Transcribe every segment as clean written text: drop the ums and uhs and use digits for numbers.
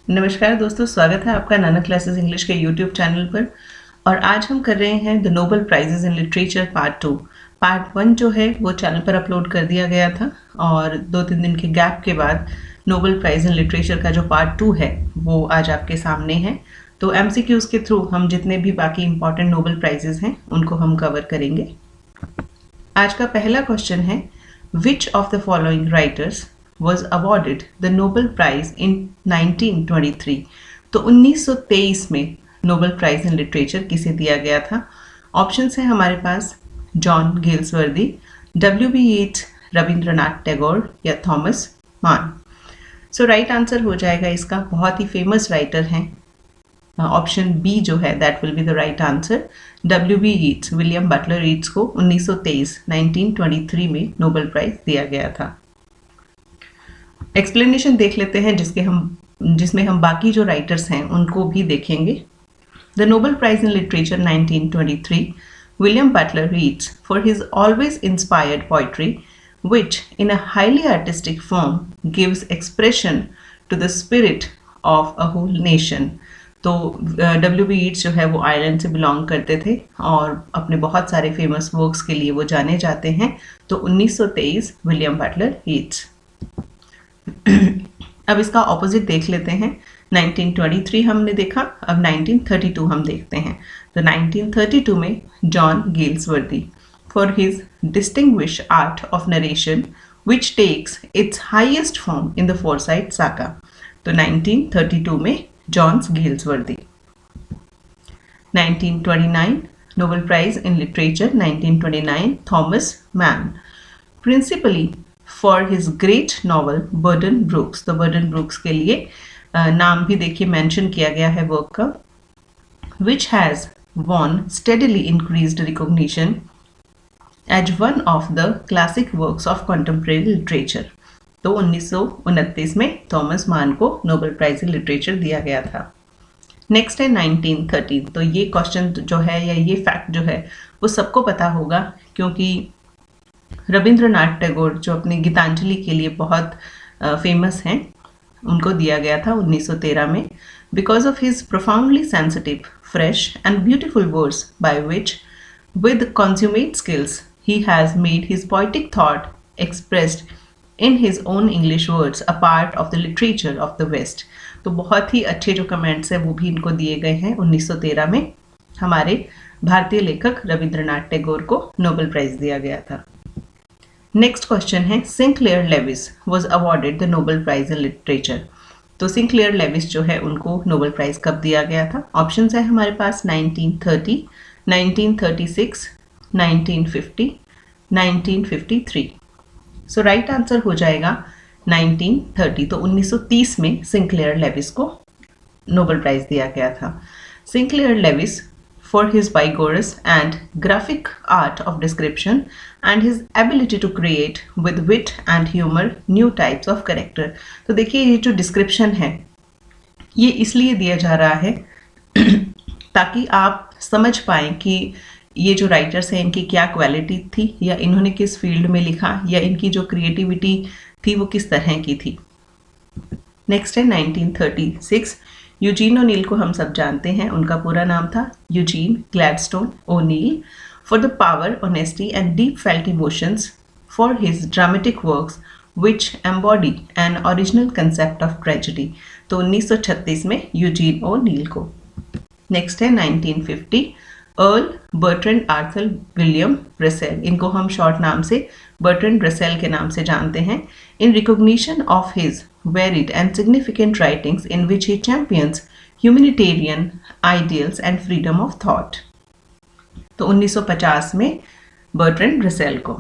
नमस्कार दोस्तों, स्वागत है आपका नाना क्लासेस इंग्लिश के यूट्यूब चैनल पर। और आज हम कर रहे हैं the Nobel prizes in literature part 2। Part 1 जो है वो चैनल पर अपलोड कर दिया गया था और 2-3 दिन के गैप के बाद नोबेल प्राइज़ इन लिटरेचर का जो पार्ट 2 है वो आज आपके सामने है। तो MCQs के थ्रू हम जितने भी बाकी इंपॉर्टेंट नोबेल प्राइजेज हैं उनको हम कवर करेंगे। आज का पहला क्वेश्चन है, which of the following writers was awarded the Nobel Prize in 1923। तो 1923 में नोबेल प्राइज इन लिटरेचर किसे दिया गया था? ऑप्शंस हैं हमारे पास John Galsworthy, W.B. Yeats, Rabindranath Tagore या थॉमस मान। सो राइट आंसर हो जाएगा इसका, बहुत ही फेमस राइटर हैं। ऑप्शन बी जो है that will be the right answer. W.B. Yeats, William Butler Yeats को 1923 में नोबेल प्राइज दिया गया था। एक्सप्लेनेशन देख लेते हैं जिसमें हम बाकी जो राइटर्स हैं उनको भी देखेंगे। The Nobel prize in literature 1923 William Butler Yeats for his always inspired poetry which in a highly artistic form gives expression to the spirit of a whole nation। तो W.B. येट्स जो है वो आयरलैंड से belong करते थे और अपने बहुत सारे फेमस वर्क्स के लिए वो जाने जाते हैं। तो 1923 विलियम बटलर येट्स। अब इसका ऑपोजिट देख लेते हैं। 1923 हमने देखा, अब 1932 हम देखते हैं। तो 1932 में John Galsworthy for his distinguished art of narration which takes its highest form in the Forsyte Saga. तो 1932 में John Galsworthy. 1929 Nobel prize in literature 1929 Thomas Mann, principally for his great novel Buddenbrooks. तो Buddenbrooks के लिए नाम भी देखिए mention किया गया है वर्क का, which has won steadily increased recognition as one of the classic works of contemporary literature। तो 1929 में थॉमस मान को नोबेल प्राइज इन लिटरेचर दिया गया था। नेक्स्ट है 1930। तो ये क्वेश्चन जो है या ये फैक्ट जो है वो सबको पता होगा, क्योंकि रविंद्रनाथ टैगोर जो अपनी गीतांजलि के लिए बहुत फेमस हैं, उनको दिया गया था 1913 में, because of his profoundly sensitive, fresh and beautiful words by which with consummate skills he has made his poetic thought expressed in his own English words a part of the literature of the west. तो बहुत ही अच्छे जो comments हैं वो भी इनको दिए गए हैं। 1913 में हमारे भारतीय लेखक रविंद्रनाथ टैगोर को नोबेल प्राइज दिया गया था। नेक्स्ट क्वेश्चन है, Sinclair Lewis was awarded the Nobel prize in literature. तो सिंक्लेयर लेविस जो है उनको नोबेल प्राइज कब दिया गया था? ऑप्शंस है हमारे पास 1930, 1936, 1950, 1953। सो राइट आंसर हो जाएगा 1930। तो 1930 में सिंक्लेयर लेविस को नोबेल प्राइज दिया गया था। Sinclair Lewis for his vigorous and graphic art of description and his ability to create with wit and humor new types of character। तो देखिए ये जो डिस्क्रिप्शन है ये इसलिए दिया जा रहा है ताकि आप समझ पाएं कि ये जो राइटर्स हैं इनकी क्या क्वालिटी थी, या इन्होंने किस फील्ड में लिखा, या इनकी जो क्रिएटिविटी थी वो किस तरह की थी। नेक्स्ट है 1936। यूजीन ओनील को हम सब जानते हैं, उनका पूरा नाम था Eugene Gladstone O'Neill, for the power, honesty and deep felt emotions for his dramatic works which embody an original concept of tragedy. तो 1936 में यूजीन ओनील को। नेक्स्ट है 1950, Earl Bertrand Arthur William Russell, इनको हम शॉर्ट नाम से Bertrand Russell के नाम से जानते हैं, in recognition of his varied and significant writings in which he champions humanitarian ideals and freedom of thought। तो 1950 में बर्ट्रैंड रसेल को।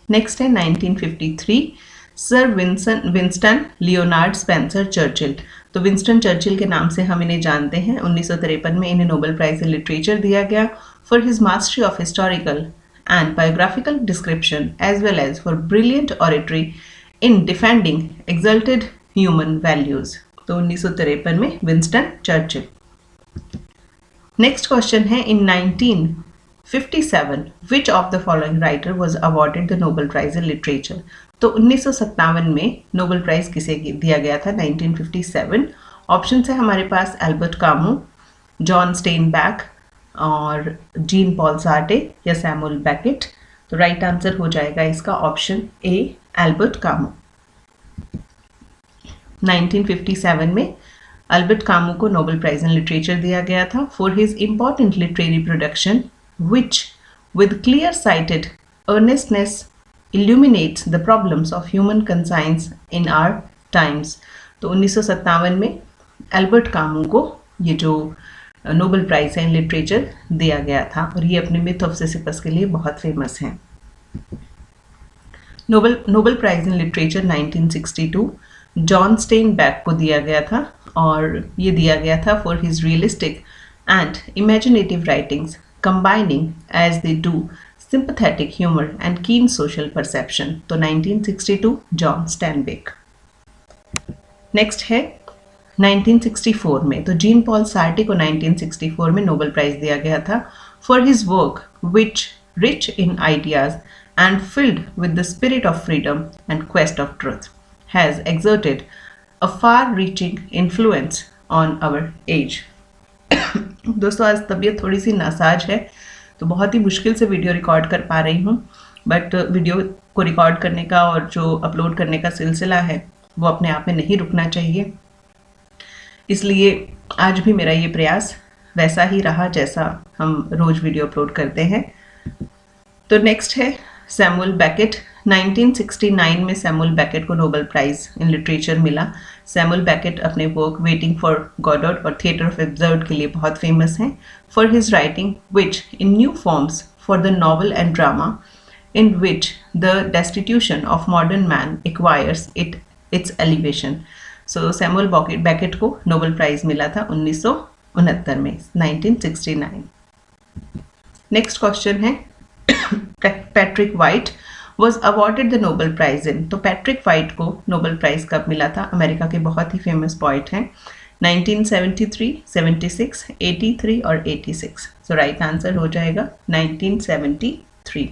नेक्स्ट है 1953, sir Winston Leonard Spencer Churchill. तो विंस्टन चर्चिल के नाम से हम इन्हें जानते हैं। 1953 में इन्हें नोबेल प्राइज इन लिटरेचर दिया गया for his mastery of historical and biographical description as well as for brilliant oratory in defending exalted human values। तो 1953 में विंस्टन चर्चिल। नेक्स्ट क्वेश्चन है, इन 1957 which of the following writer was awarded the Nobel Prize in Literature? तो 1957 में Nobel prize किसे दिया गया था? 1957 option है हमारे पास एल्बर्ट कामू, जॉन स्टेनबैक और जीन पॉल सार्टे या सैमुअल बेकेट। तो राइट आंसर हो जाएगा इसका ऑप्शन ए, एल्बर्ट कामू। 1957 में एल्बर्ट कामू को नोबेल प्राइज इन लिटरेचर दिया गया था for his important literary production which with clear-sighted earnestness illuminates the problems of human conscience in our times। तो 1957 में एल्बर्ट कामू को ये जो नोबेल प्राइज है इन लिटरेचर दिया गया था और ये अपने मिथ ऑफ सिसिफस के लिए बहुत फेमस हैं। Nobel prize in literature 1962 John Steinbeck को दिया गया था और ये दिया गया था for his realistic and imaginative writings combining as they do sympathetic humor and keen social perception। तो 1962 जॉन स्टैनबेक। नेक्स्ट है 1964 में, तो जीन पॉल सार्टे को 1964 में नोबेल प्राइज दिया गया था for his work which rich in ideas and filled with the spirit of freedom and quest of truth has exerted a far reaching influence on our age. दोस्तों आज तबीयत थोड़ी सी NASA's है तो बहुत ही मुश्किल से वीडियो रिकॉर्ड कर पा रही हूँ, बट वीडियो को रिकॉर्ड करने का और जो अपलोड करने का सिलसिला है वो अपने आप में नहीं रुकना चाहिए, इसलिए आज भी मेरा ये प्रयास वैसा ही रहा जैसा हम रोज़ वीडियो अपलोड करते हैं। तो नेक्स्ट है सैमुअल बेकेट। 1969 में सैमुअल बेकेट को नोबेल प्राइज इन लिटरेचर मिला। सैमुअल बेकेट अपने वर्क वेटिंग फॉर गॉडॉट और थिएटर ऑफ एब्सर्ड के लिए बहुत फेमस हैं for his writing which in new forms for the novel and drama in which the destitution of modern man acquires it's elevation. So Samuel Beckett को Nobel prize मिला था 1969 में, 1969। Next question है Patrick white was awarded the Nobel Prize in। तो Patrick white को Nobel prize कब मिला था? अमेरिका के बहुत ही फेमस पोइट हैं। 1973, 76, 83 और 86। सो राइट आंसर हो जाएगा 1973।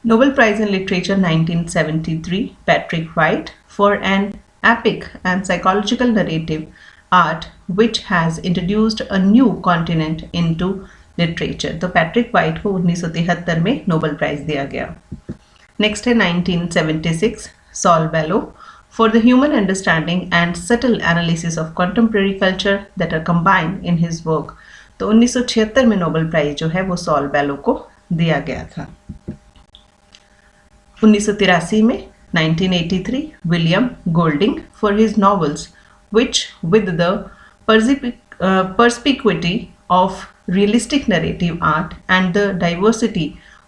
Nobel prize in literature 1973 Patrick White for an epic and psychological narrative art which has introduced a new continent into literature. तो पैट्रिक वाइट को 1973 में नोबेल प्राइज दिया गया। नेक्स्ट है 1976 Saul Bellow for the human understanding and subtle analysis of contemporary culture that are combined in his work. तो 1976 में Nobel prize जो है वो सॉल बेलो को दिया गया था। 1983 में 1983 William Golding for his novels which with the perspicuity of realistic narrative art and the diversity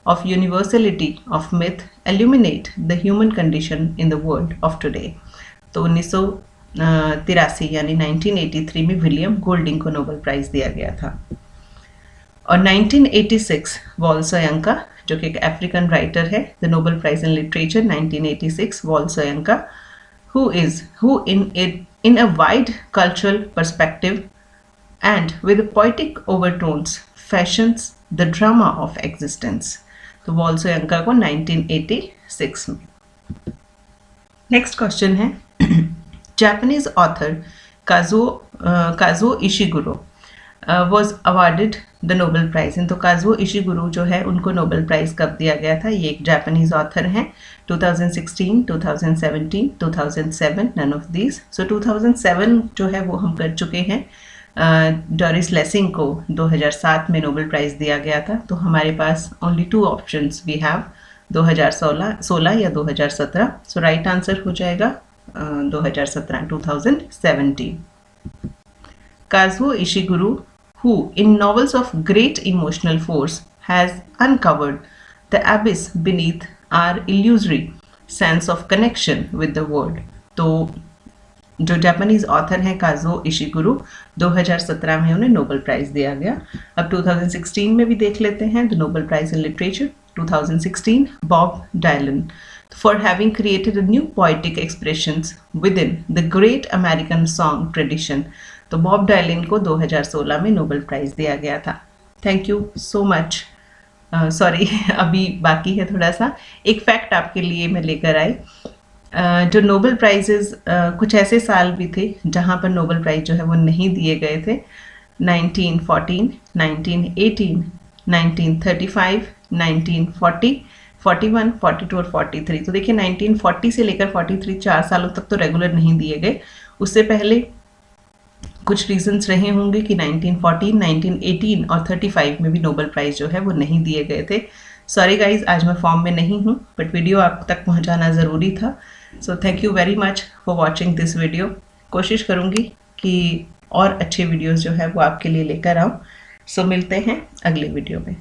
of universality of myth illuminate the human condition in the world of today। तो 1983 यानी 1983 में विलियम गोल्डिंग को Nobel prize दिया गया था। और 1986 Wole सोयंका जो कि एक अफ्रीकन राइटर है, the Nobel prize in literature 1986 Wole Soyinka who in a wide cultural perspective and with poetic overtones fashions the drama of existence। तो वॉल सोयंका को 1986 में। नेक्स्ट क्वेश्चन है Japanese author Kazuo Ishiguro was awarded the Nobel prize in. तो Kazuo Ishiguro जो है उनको Nobel prize कब दिया गया था? ये एक जापानीज ऑथर हैं। 2016, 2017, 2007, नन ऑफ दीज। सो 2007 जो है वो हम कर चुके हैं। डोरिस लेसिंग को 2007 में नोबेल प्राइज दिया गया था। तो हमारे पास ओनली 2 ऑप्शंस वी हैव, 2016 या 2017। सो राइट आंसर हो जाएगा 2017, 2017। Kazuo Ishiguro who in novels of great emotional force has uncovered the abyss beneath our illusory sense of connection with the world। तो जो जापानीज ऑथर हैं काजुओ इशिगुरो, 2017 में उन्हें Nobel prize दिया गया। अब 2016 में भी देख लेते हैं। The Nobel prize in literature 2016 Bob Dylan for having created a new poetic expressions within the great American song tradition। तो बॉब डायलन को 2016 में नोबेल प्राइज दिया गया था। Thank you so much. Sorry अभी बाकी है थोड़ा सा। एक फैक्ट आपके लिए मैं लेकर आई। जो नोबेल प्राइजेज कुछ ऐसे साल भी थे जहाँ पर नोबेल प्राइज जो है वो नहीं दिए गए थे। 1914, 1918, 1935, 1940, 41, 42 और 43। तो देखिए 1940 से लेकर 43 4 सालों तक तो रेगुलर नहीं दिए गए। उससे पहले कुछ रीजंस रहे होंगे कि 1914, 1918 और 35 में भी नोबेल प्राइज जो है वो नहीं दिए गए थे। सॉरी गाइज, आज मैं फॉर्म में नहीं हूँ, बट वीडियो आप तक पहुँचाना ज़रूरी था। So thank you very much for watching this video. कोशिश करूँगी कि और अच्छे वीडियोज़ जो है वो आपके लिए लेकर आऊँ। सो मिलते हैं अगले वीडियो में।